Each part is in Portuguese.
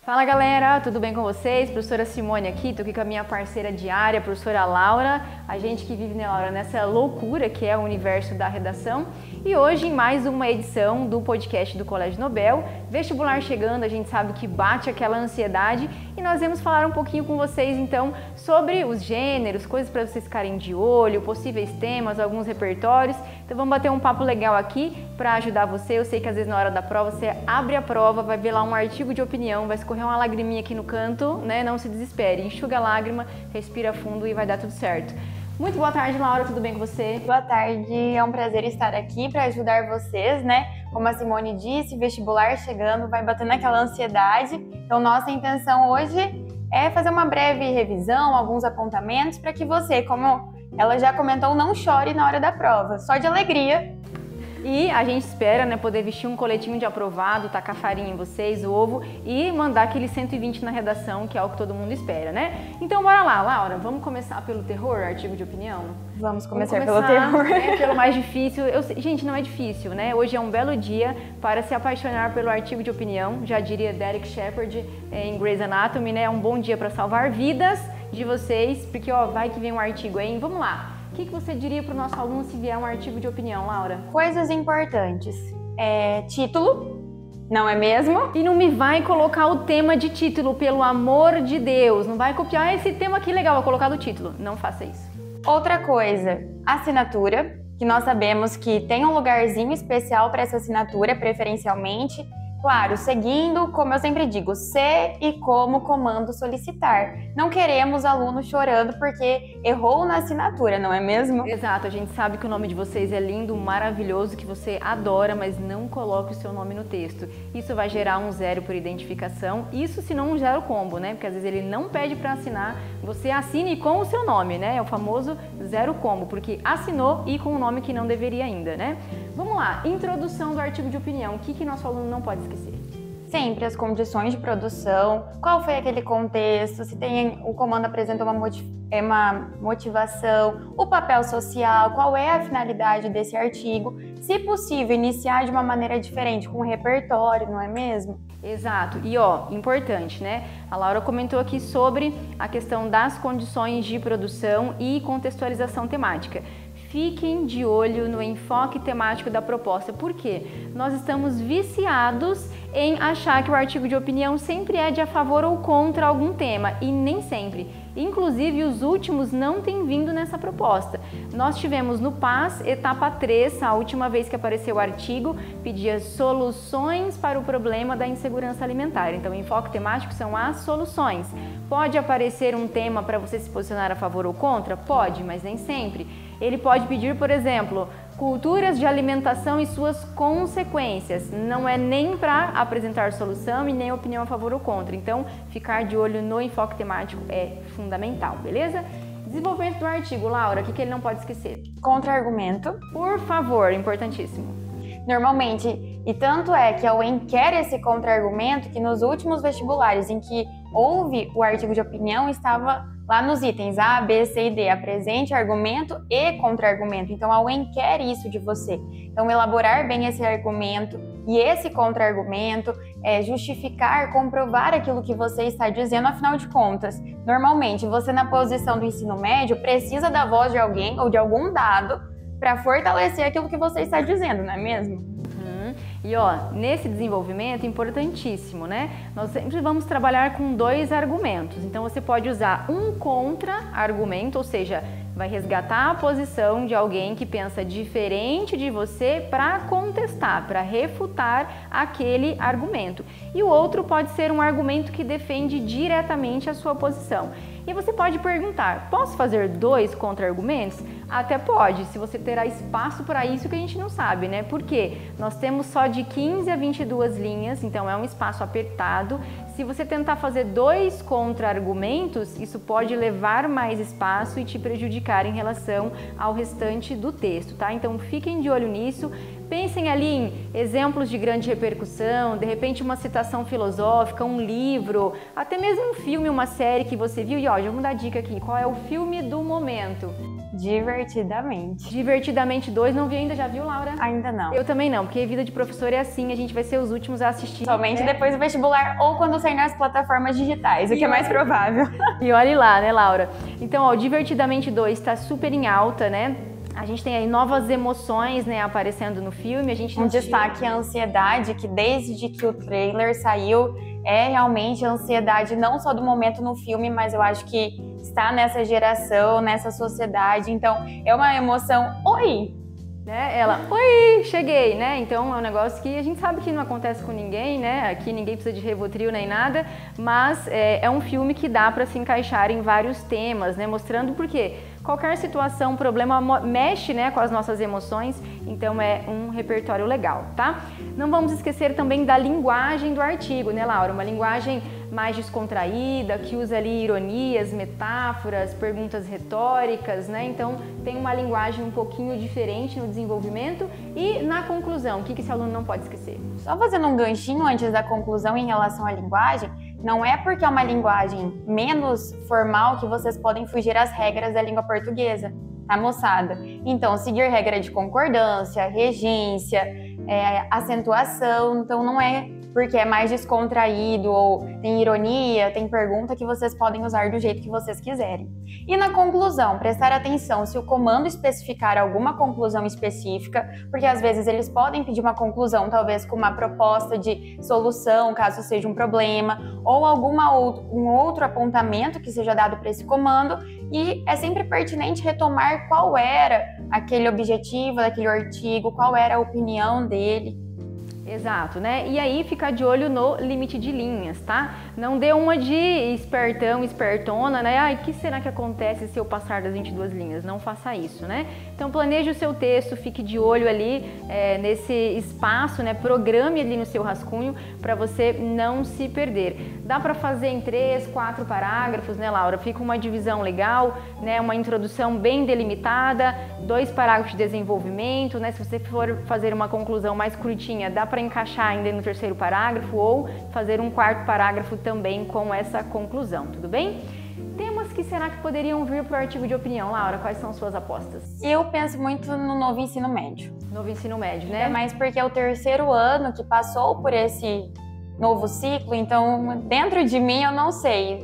Fala galera, tudo bem com vocês? Professora Simone aqui, tô aqui com a minha parceira diária, professora Laura, a gente que vive, né, Laura, nessa loucura que é o universo da redação. E hoje, em mais uma edição do podcast do Colégio Nobel, vestibular chegando, a gente sabe que bate aquela ansiedade e nós vamos falar um pouquinho com vocês então sobre os gêneros, coisas para vocês ficarem de olho, possíveis temas, alguns repertórios. Então vamos bater um papo legal aqui para ajudar você. Eu sei que às vezes na hora da prova você abre a prova, vai ver lá um artigo de opinião, vai escorrer uma lagriminha aqui no canto, né? Não se desespere, enxuga a lágrima, respira fundo e vai dar tudo certo. Muito boa tarde, Laura, tudo bem com você? Boa tarde, é um prazer estar aqui para ajudar vocês, né? Como a Simone disse, vestibular chegando, vai batendo aquela ansiedade. Então, nossa intenção hoje é fazer uma breve revisão, alguns apontamentos, para que você, como ela já comentou, não chore na hora da prova, só de alegria. E a gente espera, né, poder vestir um coletinho de aprovado, tacar farinha em vocês, ovo e mandar aquele 120 na redação, que é o que todo mundo espera, né? Então bora lá, Laura, vamos começar pelo terror, artigo de opinião? Vamos começar pelo terror. Né, pelo mais difícil. Gente, não é difícil, né? Hoje é um belo dia para se apaixonar pelo artigo de opinião, já diria Derek Shepherd em Grey's Anatomy, né? É um bom dia para salvar vidas de vocês, porque ó, vai que vem um artigo aí. Vamos lá. O que você diria para o nosso aluno se vier um artigo de opinião, Laura? Coisas importantes. Título, não é mesmo? E não me vai colocar o tema de título, pelo amor de Deus. Não vai copiar esse tema aqui legal, vou colocar do título. Não faça isso. Outra coisa, assinatura, que nós sabemos que tem um lugarzinho especial para essa assinatura, preferencialmente. Claro, seguindo, como eu sempre digo, se e como comando solicitar. Não queremos aluno chorando porque errou na assinatura, não é mesmo? Exato, a gente sabe que o nome de vocês é lindo, maravilhoso, que você adora, mas não coloque o seu nome no texto. Isso vai gerar um 0 por identificação, isso se não um 0 combo, né? Porque às vezes ele não pede para assinar, você assine com o seu nome, né? É o famoso 0 combo, porque assinou e com um nome que não deveria ainda, né? Vamos lá, introdução do artigo de opinião, o que nosso aluno não pode esquecer? Sempre as condições de produção, qual foi aquele contexto, se tem o comando apresenta uma motivação, o papel social, qual é a finalidade desse artigo, se possível iniciar de uma maneira diferente, com um repertório, não é mesmo? Exato, e ó, importante, né? A Laura comentou aqui sobre a questão das condições de produção e contextualização temática. Fiquem de olho no enfoque temático da proposta, porque nós estamos viciados em achar que o artigo de opinião sempre é de a favor ou contra algum tema, e nem sempre. Inclusive, os últimos não têm vindo nessa proposta. Nós tivemos no PAS, etapa 3, a última vez que apareceu o artigo, pedia soluções para o problema da insegurança alimentar. Então, o enfoque temático são as soluções. Pode aparecer um tema para você se posicionar a favor ou contra? Pode, mas nem sempre. Ele pode pedir, por exemplo, culturas de alimentação e suas consequências. Não é nem para apresentar solução e nem opinião a favor ou contra. Então, ficar de olho no enfoque temático é fundamental, beleza? Desenvolvimento do artigo, Laura, o que ele não pode esquecer? Contra-argumento. Por favor, importantíssimo. Normalmente, e tanto é que a UEM quer esse contra-argumento que nos últimos vestibulares em que houve o artigo de opinião estava lá nos itens A, B, C e D, apresente argumento e contra-argumento. Então, a UEM quer isso de você. Então, elaborar bem esse argumento e esse contra-argumento, justificar, comprovar aquilo que você está dizendo, afinal de contas. Normalmente, você na posição do ensino médio precisa da voz de alguém ou de algum dado para fortalecer aquilo que você está dizendo, não é mesmo? E ó, nesse desenvolvimento importantíssimo, né? Nós sempre vamos trabalhar com 2 argumentos. Então você pode usar um contra-argumento, ou seja, vai resgatar a posição de alguém que pensa diferente de você para contestar, para refutar aquele argumento. E o outro pode ser um argumento que defende diretamente a sua posição. E você pode perguntar, posso fazer 2 contra-argumentos? Até pode, se você terá espaço para isso, que a gente não sabe, né? Porque nós temos só de 15 a 22 linhas, então é um espaço apertado. Se você tentar fazer 2 contra-argumentos, isso pode levar mais espaço e te prejudicar em relação ao restante do texto, tá? Então fiquem de olho nisso. Pensem ali em exemplos de grande repercussão, de repente uma citação filosófica, um livro, até mesmo um filme, uma série que você viu. E ó, já vamos dar dica aqui, qual é o filme do momento? Divertidamente. Divertidamente 2, não vi ainda, já viu, Laura? Ainda não. Eu também não, porque vida de professor é assim, a gente vai ser os últimos a assistir. Somente depois do vestibular ou quando sair nas plataformas digitais, o que é mais provável. E olhe lá, né, Laura? Então, ó, Divertidamente 2 tá super em alta, né? A gente tem aí novas emoções, né, aparecendo no filme. A gente destaque a ansiedade, que desde que o trailer saiu, é realmente a ansiedade não só do momento no filme, mas eu acho que está nessa geração, nessa sociedade. Então, é uma emoção, oi! Né? Ela, oi, cheguei, né? Então é um negócio que a gente sabe que não acontece com ninguém, né? Aqui ninguém precisa de Rivotril nem nada, mas é um filme que dá para se encaixar em vários temas, né? Mostrando por quê? Qualquer situação, problema mexe, né, com as nossas emoções, então é um repertório legal, tá? Não vamos esquecer também da linguagem do artigo, né, Laura? Uma linguagem mais descontraída, que usa ali ironias, metáforas, perguntas retóricas, né? Então tem uma linguagem um pouquinho diferente no desenvolvimento e na conclusão, o que esse aluno não pode esquecer? Só fazendo um ganchinho antes da conclusão em relação à linguagem, não é porque é uma linguagem menos formal que vocês podem fugir às regras da língua portuguesa, tá, moçada? Então, seguir regra de concordância, regência, acentuação, então não é porque é mais descontraído ou tem ironia, tem pergunta que vocês podem usar do jeito que vocês quiserem. E na conclusão, prestar atenção se o comando especificar alguma conclusão específica, porque às vezes eles podem pedir uma conclusão, talvez com uma proposta de solução, caso seja um problema, ou um outro apontamento que seja dado para esse comando, e é sempre pertinente retomar qual era aquele objetivo daquele artigo, qual era a opinião dele. Exato, né? E aí ficar de olho no limite de linhas, tá? Não dê uma de espertão, espertona, né? Ai, o que será que acontece se eu passar das 22 linhas? Não faça isso, né? Então planeje o seu texto, fique de olho ali nesse espaço, né? Programe ali no seu rascunho para você não se perder. Dá para fazer em 3, 4 parágrafos, né, Laura? Fica uma divisão legal, né? Uma introdução bem delimitada, 2 parágrafos de desenvolvimento, né? Se você for fazer uma conclusão mais curtinha, dá para encaixar ainda no 3º parágrafo ou fazer um 4º parágrafo também com essa conclusão, tudo bem? Temas que será que poderiam vir para o artigo de opinião, Laura? Quais são suas apostas? Eu penso muito no novo ensino médio. Novo ensino médio, né? É mais porque é o 3º ano que passou por esse novo ciclo, então dentro de mim eu não sei.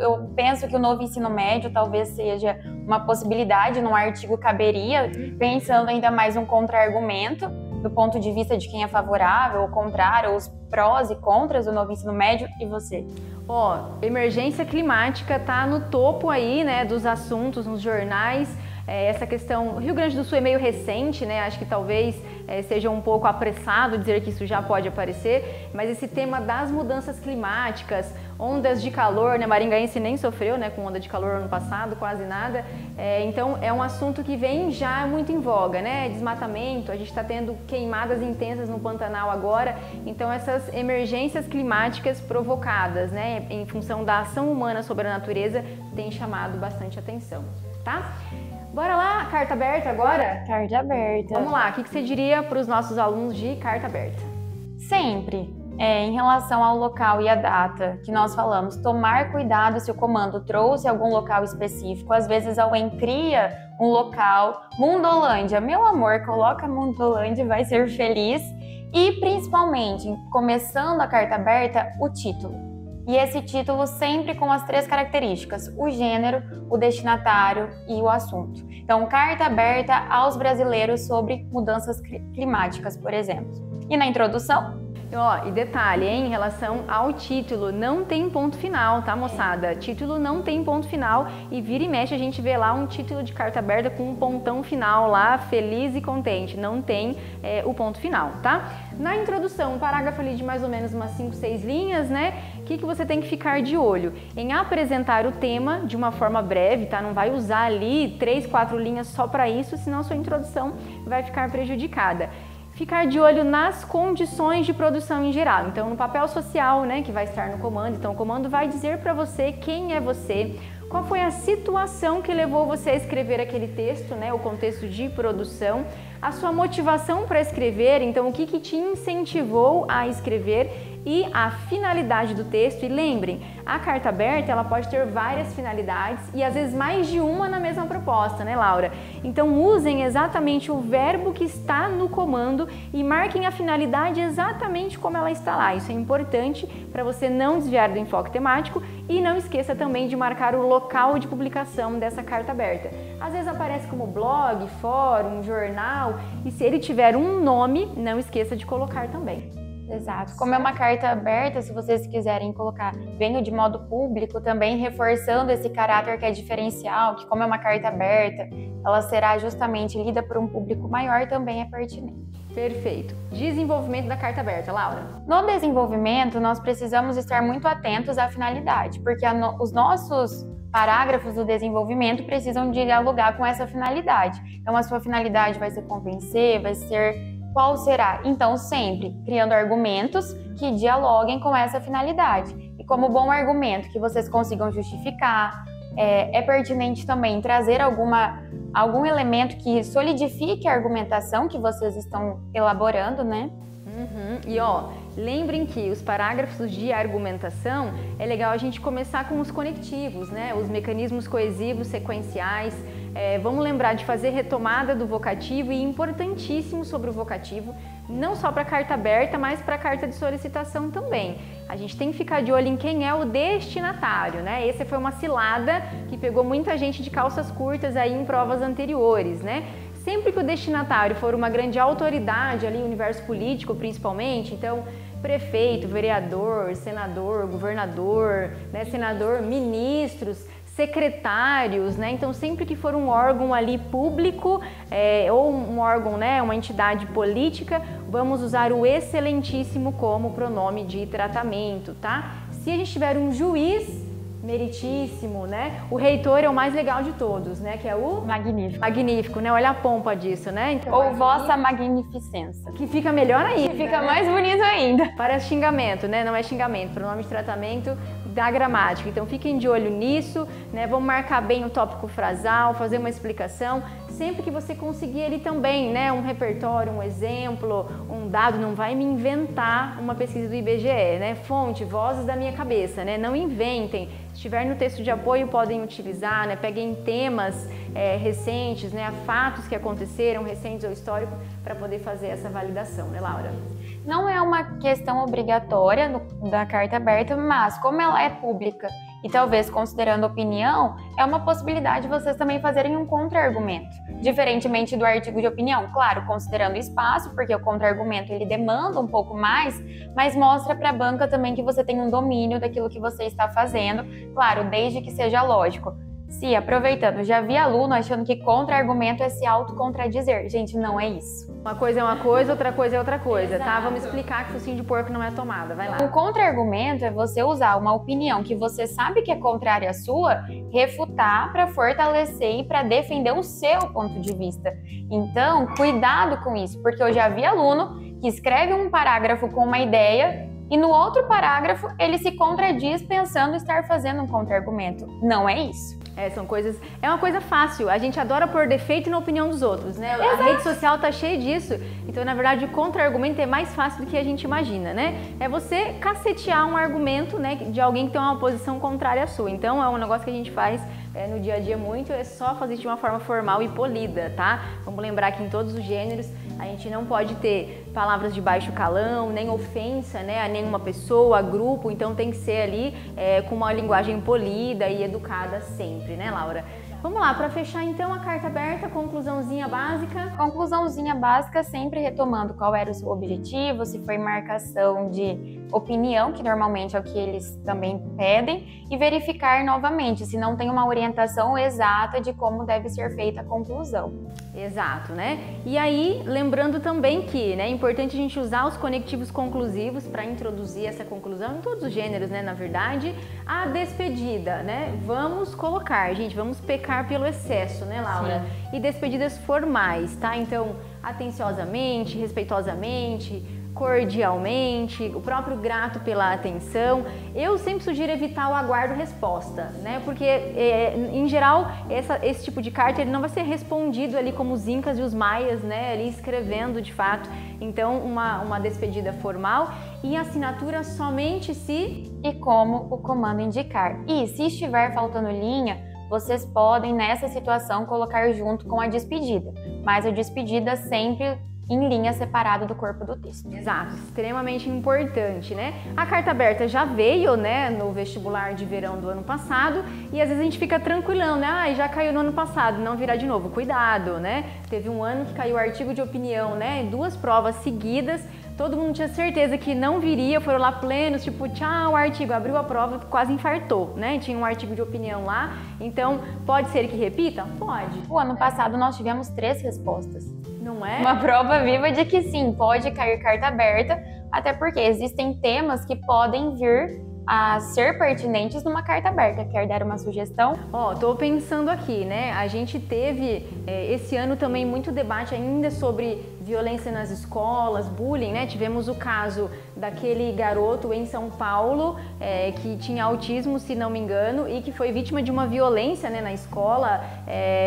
Eu penso que o novo ensino médio talvez seja uma possibilidade, num artigo caberia, pensando ainda mais um contra-argumento, do ponto de vista de quem é favorável ou contrário, os prós e contras do novo ensino médio. E você? Emergência climática tá no topo aí, né, dos assuntos nos jornais. Essa questão, o Rio Grande do Sul é meio recente, né? Acho que talvez seja um pouco apressado dizer que isso já pode aparecer, mas esse tema das mudanças climáticas, ondas de calor, né? Maringaense nem sofreu, né, com onda de calor ano passado, quase nada. Então é um assunto que vem já muito em voga, né? Desmatamento, a gente está tendo queimadas intensas no Pantanal agora, então essas emergências climáticas provocadas, né, em função da ação humana sobre a natureza, tem chamado bastante atenção, tá? Bora lá, carta aberta agora? Carta aberta. Vamos lá, o que você diria para os nossos alunos de carta aberta? Sempre, em relação ao local e a data que nós falamos, tomar cuidado se o comando trouxe algum local específico. Às vezes alguém cria um local, Mundolândia, meu amor, coloca Mundolândia e vai ser feliz. E principalmente, começando a carta aberta, o título. E esse título sempre com as 3 características, o gênero, o destinatário e o assunto. Então, carta aberta aos brasileiros sobre mudanças climáticas, por exemplo. E na introdução? E detalhe, em relação ao título, não tem ponto final, tá, moçada? Título não tem ponto final e vira e mexe a gente vê lá um título de carta aberta com um pontão final lá, feliz e contente. Não tem o ponto final, tá? Na introdução, um parágrafo ali de mais ou menos umas 5, 6 linhas, né? O que você tem que ficar de olho? Em apresentar o tema de uma forma breve, tá? Não vai usar ali 3, 4 linhas só para isso, senão sua introdução vai ficar prejudicada. Ficar de olho nas condições de produção em geral. Então, no papel social, né, que vai estar no comando. Então, o comando vai dizer para você quem é você, qual foi a situação que levou você a escrever aquele texto, né, o contexto de produção, a sua motivação para escrever, então o que te incentivou a escrever e a finalidade do texto. E lembrem, a carta aberta ela pode ter várias finalidades e às vezes mais de uma na mesma proposta, né, Laura? Então usem exatamente o verbo que está no comando e marquem a finalidade exatamente como ela está lá. Isso é importante para você não desviar do enfoque temático e não esqueça também de marcar o local de publicação dessa carta aberta. Às vezes aparece como blog, fórum, jornal e se ele tiver um nome, não esqueça de colocar também. Exato. Como é uma carta aberta, se vocês quiserem colocar venho de modo público, também reforçando esse caráter que é diferencial, que como é uma carta aberta, ela será justamente lida por um público maior, também é pertinente. Perfeito. Desenvolvimento da carta aberta, Laura. No desenvolvimento, nós precisamos estar muito atentos à finalidade, porque os nossos parágrafos do desenvolvimento precisam dialogar com essa finalidade. Então, a sua finalidade vai ser convencer, vai ser... Qual será? Então, sempre criando argumentos que dialoguem com essa finalidade. E como bom argumento que vocês consigam justificar, é pertinente também trazer algum elemento que solidifique a argumentação que vocês estão elaborando, né? E ó, lembrem que os parágrafos de argumentação é legal a gente começar com os conectivos, né? Os mecanismos coesivos sequenciais. Vamos lembrar de fazer retomada do vocativo e importantíssimo sobre o vocativo, não só para a carta aberta, mas para a carta de solicitação também. A gente tem que ficar de olho em quem é o destinatário, né? Essa foi uma cilada que pegou muita gente de calças curtas aí em provas anteriores, né? Sempre que o destinatário for uma grande autoridade ali, universo político principalmente, então prefeito, vereador, senador, governador, né, senador, ministros, secretários, né? Então sempre que for um órgão ali público ou um órgão, né, uma entidade política, vamos usar o excelentíssimo como pronome de tratamento, tá? Se a gente tiver um juiz meritíssimo, né? O reitor é o mais legal de todos, né? Que é o magnífico. Magnífico, né? Olha a pompa disso, né? Então, ou vossa magnificência. Que fica melhor ainda. Que fica mais bonito ainda. Parece xingamento, né? Não é xingamento, pronome de tratamento da gramática. Então fiquem de olho nisso, né? Vamos marcar bem o tópico frasal, fazer uma explicação. Sempre que você conseguir ali também, né? Um repertório, um exemplo, um dado, não vai me inventar uma pesquisa do IBGE, né? Fonte, vozes da minha cabeça, né? Não inventem. Se estiver no texto de apoio, podem utilizar, né? Peguem temas recentes, né? Fatos que aconteceram, recentes ou históricos, para poder fazer essa validação, né, Laura? Não é uma questão obrigatória da carta aberta, mas como ela é pública e talvez considerando opinião, é uma possibilidade de vocês também fazerem um contra-argumento. Diferentemente do artigo de opinião, claro, considerando espaço, porque o contra-argumento ele demanda um pouco mais, mas mostra para a banca também que você tem um domínio daquilo que você está fazendo, claro, desde que seja lógico. Se, aproveitando, já vi aluno achando que contra-argumento é se autocontradizer. Gente, não é isso. Uma coisa é uma coisa, outra coisa é outra coisa, Exato. Tá? Vamos explicar que focinho de porco não é tomada, vai lá. O contra-argumento é você usar uma opinião que você sabe que é contrária à sua, refutar para fortalecer e para defender o seu ponto de vista. Então, cuidado com isso, porque eu já vi aluno que escreve um parágrafo com uma ideia e no outro parágrafo ele se contradiz pensando estar fazendo um contra-argumento. Não é isso. É uma coisa fácil, a gente adora pôr defeito na opinião dos outros, né? Exato. A rede social tá cheia disso, então na verdade o contra-argumento é mais fácil do que a gente imagina, né? É você cacetear um argumento, né, de alguém que tem uma posição contrária à sua, então é um negócio que a gente faz no dia a dia muito, é só fazer de uma forma formal e polida, tá? Vamos lembrar que em todos os gêneros a gente não pode ter palavras de baixo calão, nem ofensa, né, a nenhuma pessoa, a grupo, então tem que ser ali com uma linguagem polida e educada sempre, né, Laura? Vamos lá, para fechar então a carta aberta, conclusãozinha básica. Conclusãozinha básica, sempre retomando qual era o seu objetivo, se foi marcação de opinião, que normalmente é o que eles também pedem, e verificar novamente se não tem uma orientação exata de como deve ser feita a conclusão. Exato, né? E aí, lembrando também que, né, é importante a gente usar os conectivos conclusivos para introduzir essa conclusão em todos os gêneros, né, na verdade. A despedida, né? Vamos colocar, gente, vamos pecar pelo excesso, né, Laura? Sim. E despedidas formais, tá? Então, atenciosamente, respeitosamente, cordialmente, o próprio grato pela atenção. Eu sempre sugiro evitar o aguardo resposta, né? Porque em geral esse tipo de carta ele não vai ser respondido ali como os incas e os maias, né? Ali escrevendo de fato. Então uma despedida formal e assinatura somente se e como o comando indicar. E se estiver faltando linha, vocês podem nessa situação colocar junto com a despedida, mas a despedida sempre em linha separada do corpo do texto. Exato, extremamente importante, né? A carta aberta já veio, né, no vestibular de verão do ano passado e às vezes a gente fica tranquilão, né? Ah, já caiu no ano passado, não virá de novo. Cuidado, né? Teve um ano que caiu o artigo de opinião, né? 2 provas seguidas, todo mundo tinha certeza que não viria, foram lá plenos, tipo, tchau, artigo, abriu a prova, quase infartou, né? Tinha um artigo de opinião lá, então pode ser que repita? Pode. O ano passado nós tivemos 3 respostas. Não é? Uma prova viva de que sim, pode cair carta aberta, até porque existem temas que podem vir a ser pertinentes numa carta aberta. Quer dar uma sugestão? Tô pensando aqui, né? A gente teve esse ano também muito debate ainda sobre violência nas escolas, bullying, né? Tivemos o caso daquele garoto em São Paulo que tinha autismo, se não me engano, e que foi vítima de uma violência, né, na escola,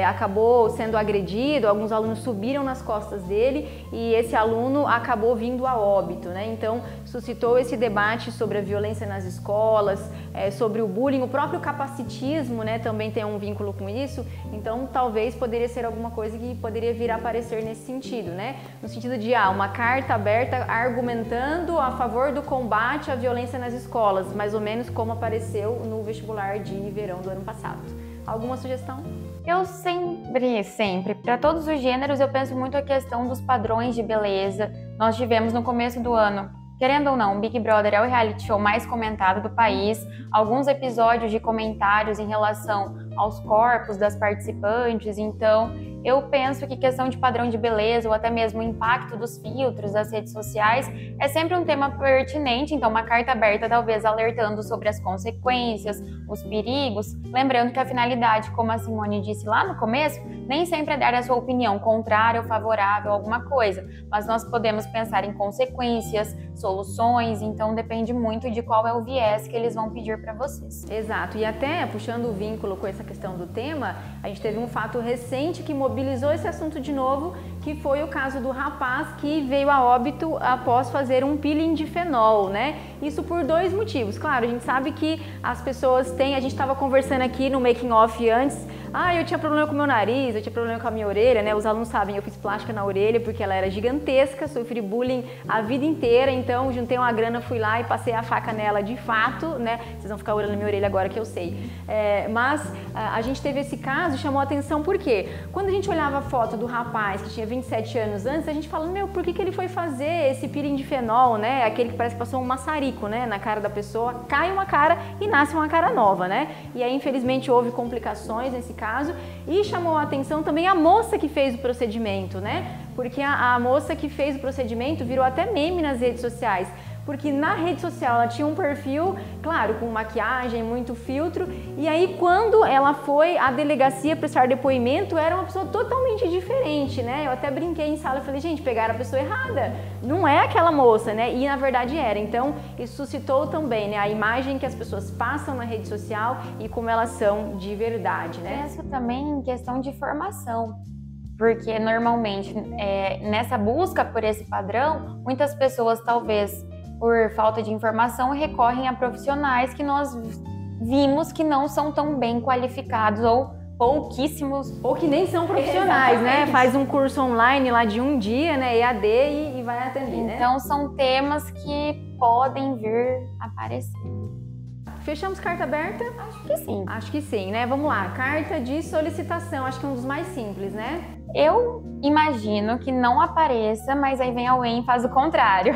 acabou sendo agredido, alguns alunos subiram nas costas dele e esse aluno acabou vindo a óbito, né? Então suscitou esse debate sobre a violência nas escolas, sobre o bullying, o próprio capacitismo, né, também tem um vínculo com isso, então talvez poderia ser alguma coisa que poderia vir a aparecer nesse sentido, né? No sentido de uma carta aberta argumentando a favor do combate à violência nas escolas, mais ou menos como apareceu no vestibular de verão do ano passado. Alguma sugestão? Eu sempre, para todos os gêneros, eu penso muito a questão dos padrões de beleza. Nós tivemos no começo do ano, querendo ou não, Big Brother é o reality show mais comentado do país, alguns episódios de comentários em relação aos corpos das participantes, então eu penso que questão de padrão de beleza ou até mesmo o impacto dos filtros das redes sociais é sempre um tema pertinente, então uma carta aberta talvez alertando sobre as consequências, os perigos, lembrando que a finalidade, como a Simone disse lá no começo, nem sempre é dar a sua opinião contrária ou favorável a alguma coisa, mas nós podemos pensar em consequências, soluções, então depende muito de qual é o viés que eles vão pedir para vocês. Exato, e até puxando o vínculo com essa questão do tema, a gente teve um fato recente que mobilizou esse assunto de novo, que foi o caso do rapaz que veio a óbito após fazer um peeling de fenol, né? Isso por 2 motivos. Claro, a gente sabe que as pessoas têm, a gente estava conversando aqui no making off antes, eu tinha problema com o meu nariz, eu tinha problema com a minha orelha, né? Os alunos sabem, eu fiz plástica na orelha porque ela era gigantesca, sofri bullying a vida inteira, então juntei uma grana, fui lá e passei a faca nela de fato, né? Vocês vão ficar olhando na minha orelha agora que eu sei. Mas a gente teve esse caso e chamou a atenção porque quando a gente olhava a foto do rapaz que tinha 27 anos antes, a gente falando, por que ele foi fazer esse peeling de fenol, né? Aquele que parece que passou um maçarico, né, na cara da pessoa, cai uma cara e nasce uma cara nova, né? E aí, infelizmente, houve complicações nesse caso e chamou a atenção também a moça que fez o procedimento, né? Porque a moça que fez o procedimento virou até meme nas redes sociais. Porque na rede social ela tinha um perfil, claro, com maquiagem, muito filtro, e aí quando ela foi à delegacia prestar depoimento, era uma pessoa totalmente diferente, né? Eu até brinquei em sala e falei, gente, pegaram a pessoa errada, não é aquela moça, né? E na verdade era, então isso suscitou também, né, a imagem que as pessoas passam na rede social e como elas são de verdade, né? Penso também em questão de formação. Porque normalmente nessa busca por esse padrão, muitas pessoas talvez por falta de informação recorrem a profissionais que nós vimos que não são tão bem qualificados ou pouquíssimos. Ou que nem são profissionais, né? Faz um curso online lá de um dia, né? EAD e vai atender, né? Então são temas que podem vir a aparecer. Fechamos carta aberta? Acho que sim. Acho que sim, né? Vamos lá. Carta de solicitação, acho que é um dos mais simples, né? Eu imagino que não apareça, mas aí vem alguém e faz o contrário.